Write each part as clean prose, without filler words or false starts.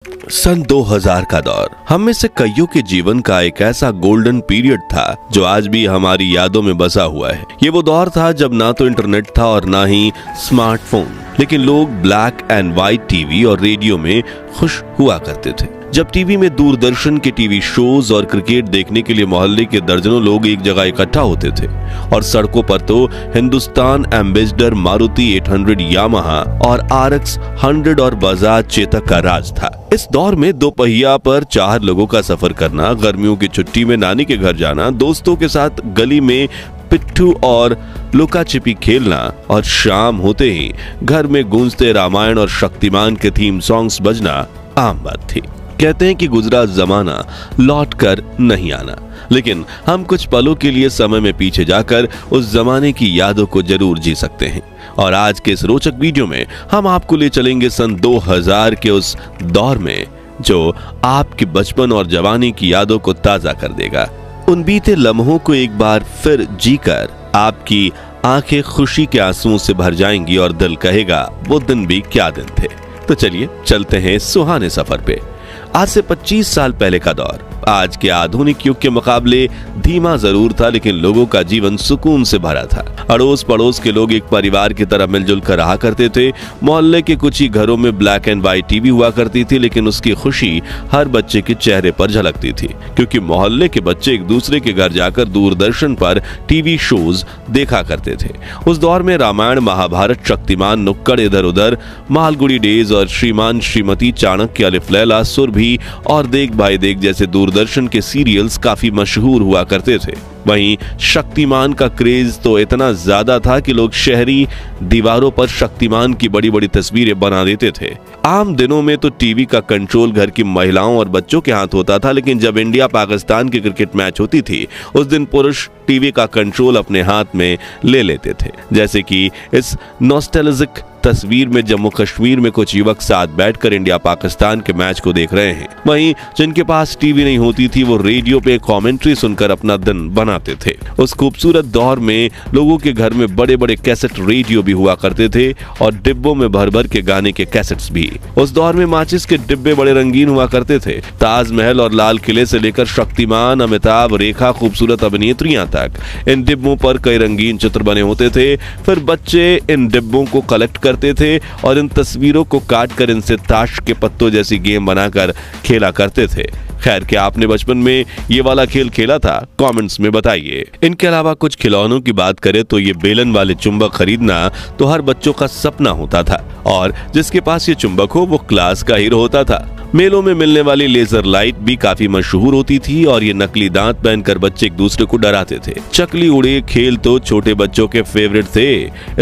सन 2000 का दौर हम में से कईयों के जीवन का एक ऐसा गोल्डन पीरियड था जो आज भी हमारी यादों में बसा हुआ है। ये वो दौर था जब ना तो इंटरनेट था और ना ही स्मार्टफोन, लेकिन लोग ब्लैक एंड व्हाइट टीवी और रेडियो में खुश हुआ करते थे। जब टीवी में दूरदर्शन के टीवी शोज और क्रिकेट देखने के लिए मोहल्ले के दर्जनों लोग एक जगह इकट्ठा होते थे और सड़कों पर तो हिंदुस्तान एम्बेसडर, मारुति 800 यामाहा और RX 100 और बजाज चेतक का राज था। इस दौर में दो पहिया पर 4 लोगों का सफर करना, गर्मियों की छुट्टी में नानी के घर जाना, दोस्तों के साथ गली में पिट्ठू और लुका छिपी खेलना और शाम होते ही घर में गूंजते रामायण और शक्तिमान के थीम सॉन्ग्स बजना आम बात थी। कहते हैं कि गुजरा जमाना लौट कर नहीं आना, लेकिन हम कुछ पलों के लिए समय में पीछे जाकर उस जमाने की यादों को जरूर जी सकते हैं। और आज के इस रोचक वीडियो में हम आपको ले चलेंगे सन 2000 के उस दौर में जो आपके बचपन और जवानी की यादों को ताजा कर देगा। उन बीते लम्हों को एक बार फिर जीकर आपकी आंखें खुशी के आंसुओं से भर जाएंगी और दिल कहेगा वो दिन भी क्या दिन थे। तो चलिए चलते हैं सुहाने सफर पे। आज से 25 साल पहले का दौर आज के आधुनिक युग के मुकाबले धीमा जरूर था, लेकिन लोगों का जीवन सुकून से भरा था। अड़ोस पड़ोस के लोग एक परिवार की तरह मिलजुल कर रहा करते थे। मोहल्ले के कुछ ही घरों में ब्लैक एंड व्हाइट टीवी हुआ करती थी, लेकिन उसकी खुशी हर बच्चे के चेहरे पर झलकती थी, क्योंकि मोहल्ले के बच्चे एक दूसरे के घर जाकर दूरदर्शन पर टीवी शोज देखा करते थे। उस दौर में रामायण, महाभारत, शक्तिमान, नुक्कड़ इधर उधर, मालगुड़ी डेज और श्रीमान श्रीमती, चाणक्य, अलिफ लैला, सुरभि और देख भाई देख जैसे दूरदर्शन के सीरियल्स काफी मशहूर हुआ करते थे। वहीं शक्तिमान का क्रेज तो इतना ज्यादा था कि लोग शहरी दीवारों पर शक्तिमान की बड़ी बड़ी तस्वीरें बना देते थे। आम दिनों में तो टीवी का कंट्रोल घर की महिलाओं और बच्चों के हाथ होता था, लेकिन जब इंडिया पाकिस्तान की क्रिकेट मैच होती थी उस दिन पुरुष टीवी का कंट्रोल अपने हाथ में ले लेते थे। जैसे कि इस नॉस्टैल्जिक तस्वीर में जम्मू कश्मीर में कुछ युवक साथ बैठकर इंडिया पाकिस्तान के मैच को देख रहे हैं। वहीं जिनके पास टीवी नहीं होती थी वो रेडियो पे कमेंट्री सुनकर अपना दिन बनाते थे। उस खूबसूरत दौर में लोगों के घर में बड़े बड़े कैसेट रेडियो भी हुआ करते थे और डिब्बों में भर भर के गाने के कैसेट्स भी। उस दौर में माचिस के डिब्बे बड़े रंगीन हुआ करते थे। ताजमहल और लाल किले से लेकर शक्तिमान, अमिताभ, रेखा, खूबसूरत अभिनेत्रियां तक इन डिब्बों पर कई रंगीन चित्र बने होते थे। फिर बच्चे इन डिब्बों को कलेक्ट करते थे और इन तस्वीरों को काट कर इनसे ताश के पत्तों जैसी गेम बनाकर खेला करते थे। खैर, क्या आपने बचपन में ये वाला खेल खेला था? कमेंट्स में बताइए। इनके अलावा कुछ खिलौनों की बात करें तो ये बेलन वाले चुंबक खरीदना तो हर बच्चों का सपना होता था और जिसके पास ये चुंबक हो वो क्लास का हीरो होता था। मेलों में मिलने वाली लेजर लाइट भी काफी मशहूर होती थी और ये नकली दांत पहनकर बच्चे एक दूसरे को डराते थे। चकली उड़े खेल तो छोटे बच्चों के फेवरेट थे।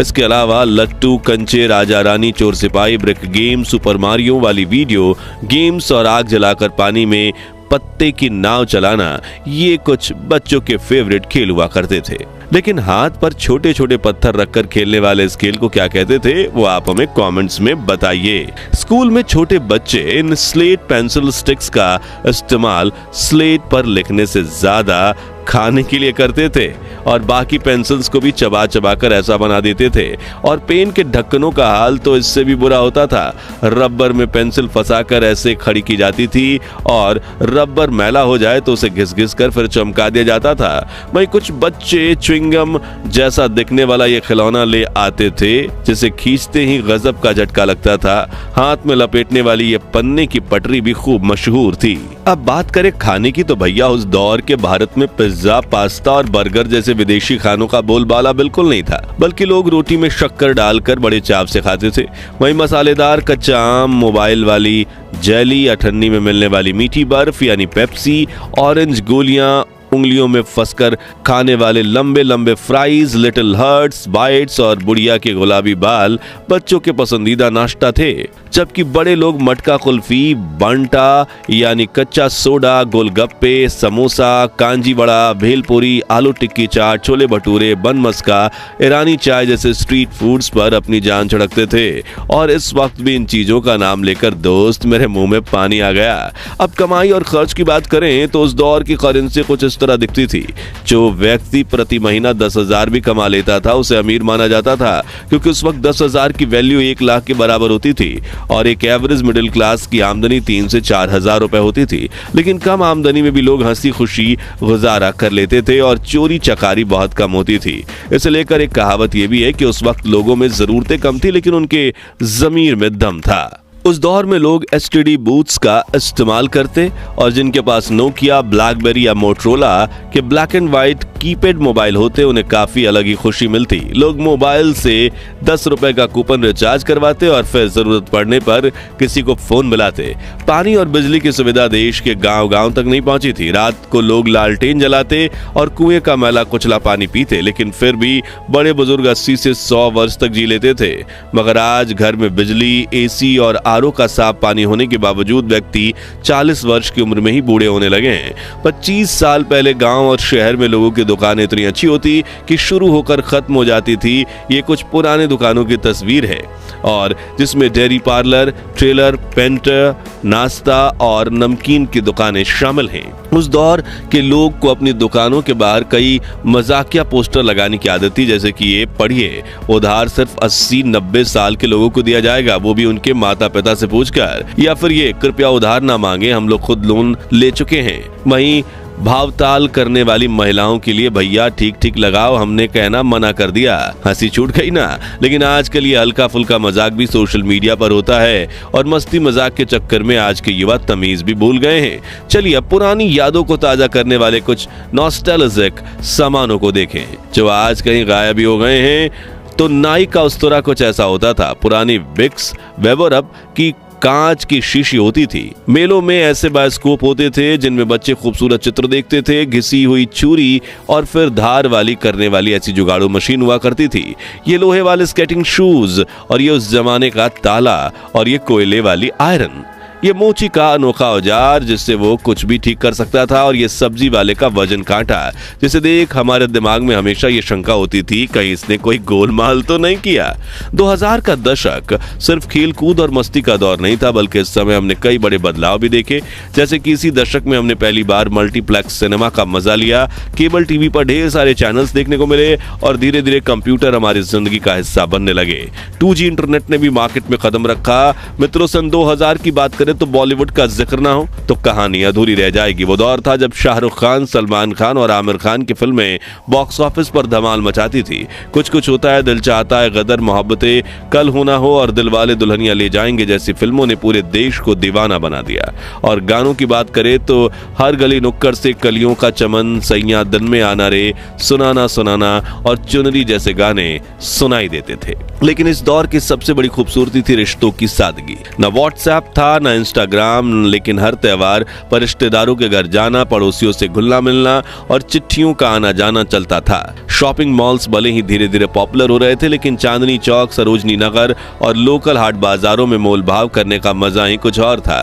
इसके अलावा लट्टू, कंचे, राजा रानी, चोर सिपाही, ब्रिक गेम, सुपर मारियो वाली वीडियो गेम्स और आग जलाकर पानी में पत्ते की नाव चलाना, ये कुछ बच्चों के फेवरेट खेल हुआ करते थे। लेकिन हाथ पर छोटे छोटे पत्थर रखकर खेलने वाले इस खेल को क्या कहते थे वो आप हमें कमेंट्स में बताइए। स्कूल में छोटे बच्चे इन स्लेट पेंसिल स्टिक्स का इस्तेमाल स्लेट पर लिखने से ज्यादा खाने के लिए करते थे और बाकी पेंसिल्स को भी चबा चबा कर ऐसा बना देते थे। और पेन के ढक्कनों का हाल तो इससे भी बुरा होता था। रबर में पेंसिल फंसाकर ऐसे खड़ी की जाती थी और रबर मैला हो जाए तो उसे घिस घिस कर फिर चमका दिया जाता था। वहीं कुछ बच्चे च्युइंगम जैसा दिखने वाला ये खिलौना ले आते थे जिसे खींचते ही गजब का झटका लगता था। हाथ में लपेटने वाली ये पन्ने की पटरी भी खूब मशहूर थी। अब बात करें खाने की तो भैया उस दौर के भारत में पिज्जा, पास्ता और बर्गर जैसे विदेशी खानों का बोलबाला बिल्कुल नहीं था, बल्कि लोग रोटी में शक्कर डालकर बड़े चाव से खाते थे। वहीं मसालेदार कच्चा आम, मोबाइल वाली जेली, अठन्नी में मिलने वाली मीठी बर्फ यानी पेप्सी, ऑरेंज गोलियां, उंगलियों में फंसकर खाने वाले लंबे लंबे फ्राइज, लिटिल हर्ट्स, बाइट्स और बुढ़िया के गुलाबी बाल बच्चों के पसंदीदा नाश्ता थे। जबकि बड़े लोग मटका कुल्फी, बंटा यानी कच्चा सोडा, गोलगप्पे, समोसा, कांजी वड़ा, भेलपुरी, आलू टिक्की चाट, छोले भटूरे, बन मस्का, ईरानी चाय जैसे स्ट्रीट फूड्स पर अपनी जान छिड़कते थे। और इस वक्त भी इन चीजों का नाम लेकर दोस्त मेरे मुंह में पानी आ गया। अब कमाई और खर्च की बात करें तो उस दौर की करेंसी कुछ इस उस तरह दिखती थी। जो व्यक्ति प्रति महीना 10,000 भी कमा लेता था उसे अमीर माना जाता था, क्योंकि उस वक्त 10,000 की वैल्यू 1 लाख के बराबर होती थी और एक एवरेज मिडिल क्लास की आमदनी 3 से 4 हजार रुपए होती थी। लेकिन कम आमदनी में भी लोग हंसी खुशी गुजारा कर लेते थे और चोरी चकारी बहुत कम होती थी। इसे लेकर एक कहावत यह भी है कि उस वक्त लोगों में जरूरतें कम थी लेकिन उनके ज़मीर में दम था। उस दौर में लोग एसटीडी बूथ्स का इस्तेमाल करते और जिनके पास नोकिया, ब्लैकबेरी या मोटरोला के black and white keypad mobile होते उन्हें काफी अलग ही खुशी मिलती। लोग मोबाइल से 10 रुपए का कूपन रिचार्ज करवाते और फिर जरूरत पड़ने पर किसी को फोन मिलाते। पानी और बिजली की सुविधा देश के गांव-गांव तक नहीं पहुंची थी। रात को लोग लालटेन जलाते और कुएं का मैला कुचला पानी पीते, लेकिन फिर भी बड़े बुजुर्ग 80 से 100 वर्ष तक जी लेते थे। मगर आज घर में बिजली, एसी और आरओ का साफ पानी होने के बावजूद व्यक्ति 40 वर्ष की उम्र में ही बूढ़े होने लगे हैं। 25 साल पहले गांव और शहर में लोगों की दुकानें इतनी अच्छी होती कि शुरू होकर खत्म हो जाती थी। ये कुछ पुराने दुकानों की तस्वीर है और जिसमें डेयरी पार्लर, ट्रेलर, पेंटर, नाश्ता और नमकीन की दुकानें शामिल हैं। उस दौर के लोग को अपनी दुकानों के बाहर कई मजाकिया पोस्टर लगाने की आदत थी, जैसे कि ये पढ़िए, उधार सिर्फ 80-90 साल के लोगों को दिया जाएगा, वो भी उनके माता पिता से पूछकर, या फिर ये कृपया उधार ना मांगे, हम लोग खुद लोन ले चुके हैं। वहीं भावताल करने वाली महिलाओं के लिए, भैया ठीक ठीक लगाओ, हमने कहना मना कर दिया। हंसी छूट गई ना। लेकिन आजकल ये हल्का फुल्का मजाक भी सोशल मीडिया पर होता है और मस्ती मजाक के चक्कर में आज के युवा तमीज भी भूल गए हैं। चलिए अब पुरानी यादों को ताजा करने वाले कुछ नॉस्टैल्जिक सामानों को देखें जो आज कहीं गायब भी हो गए हैं। तो नाई का उस्तरा कुछ ऐसा होता था। पुरानी विक्स वेबरअप की कांच की शीशी होती थी। मेलों में ऐसे बायोस्कोप होते थे जिनमें बच्चे खूबसूरत चित्र देखते थे। घिसी हुई छुरी और फिर धार वाली करने वाली ऐसी जुगाड़ू मशीन हुआ करती थी। ये लोहे वाले स्केटिंग शूज और ये उस जमाने का ताला और ये कोयले वाली आयरन। ये मोची का अनोखा औजार जिससे वो कुछ भी ठीक कर सकता था और ये सब्जी वाले का वजन कांटा जिसे देख हमारे दिमाग में हमेशा ये शंका होती थी कहीं इसने कोई गोलमाल तो नहीं किया। 2000 का दशक सिर्फ खेल कूद और मस्ती का दौर नहीं था, बल्कि इस समय हमने कई बड़े बदलाव भी देखे। जैसे कि इसी दशक में हमने पहली बार मल्टीप्लेक्स सिनेमा का मजा लिया। केबल टीवी पर ढेर सारे चैनल्स देखने को मिले और धीरे धीरे कंप्यूटर हमारी जिंदगी का हिस्सा बनने लगे। 2G इंटरनेट ने भी मार्केट में कदम रखा। मित्रों, सन 2000 की बात तो बॉलीवुड का जिक्र ना हो तो कहानी अधूरी रह जाएगी। वो दौर था जब शाहरुख खान, सलमान खान और आमिर खान की फिल्में बॉक्स ऑफिस पर धमाल मचाती थी। कुछ कुछ होता है, दिल चाहता है, गदर, मोहब्बतें, कल हो ना हो और दिलवाले दुल्हनिया ले जाएंगे जैसी फिल्मों ने पूरे देश को दीवाना बना दिया। और गानों की बात करें तो हर गली नुक्कड़ से कलियों का चमन, सैया दिन में आना रे, सुनाना सुनाना और चुनरी जैसे गाने सुनाई देते थे। लेकिन इस दौर की सबसे बड़ी खूबसूरती थी रिश्तों की सादगी। न व्हाट्सएप था, न इंस्टाग्राम, लेकिन हर त्योहार पर रिश्तेदारों के घर जाना, पड़ोसियों से घुलना मिलना और चिट्ठियों का आना जाना चलता था। शॉपिंग मॉल्स भले ही धीरे धीरे पॉपुलर हो रहे थे, लेकिन चांदनी चौक, सरोजनी नगर और लोकल हाट बाजारों में मोल भाव करने का मजा ही कुछ और था।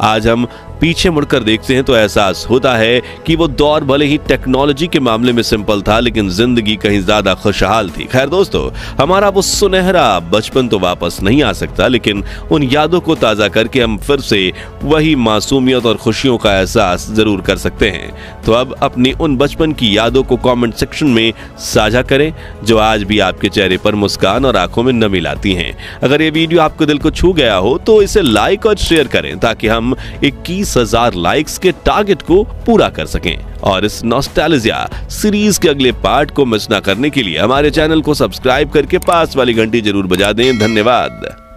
आज हम पीछे मुड़कर देखते हैं तो एहसास होता है कि वो दौर भले ही टेक्नोलॉजी के मामले में सिंपल था, लेकिन जिंदगी कहीं ज्यादा खुशहाल थी। खैर दोस्तों, हमारा वो सुनहरा बचपन तो वापस नहीं आ सकता, लेकिन उन यादों को ताजा करके हम फिर से वही मासूमियत और खुशियों का एहसास जरूर कर सकते हैं। तो अब अपनी उन बचपन की यादों को कमेंट सेक्शन में साझा करें जो आज भी आपके चेहरे पर मुस्कान और आंखों में नमी लाती हैं। अगर ये वीडियो आपको दिल को छू गया हो तो इसे लाइक और शेयर करें ताकि हम 21,000 लाइक्स के टारगेट को पूरा कर सकें। और इस नॉस्टैल्जिया सीरीज के अगले पार्ट को मिस ना करने के लिए हमारे चैनल को सब्सक्राइब करके पास वाली घंटी जरूर बजा दें। धन्यवाद।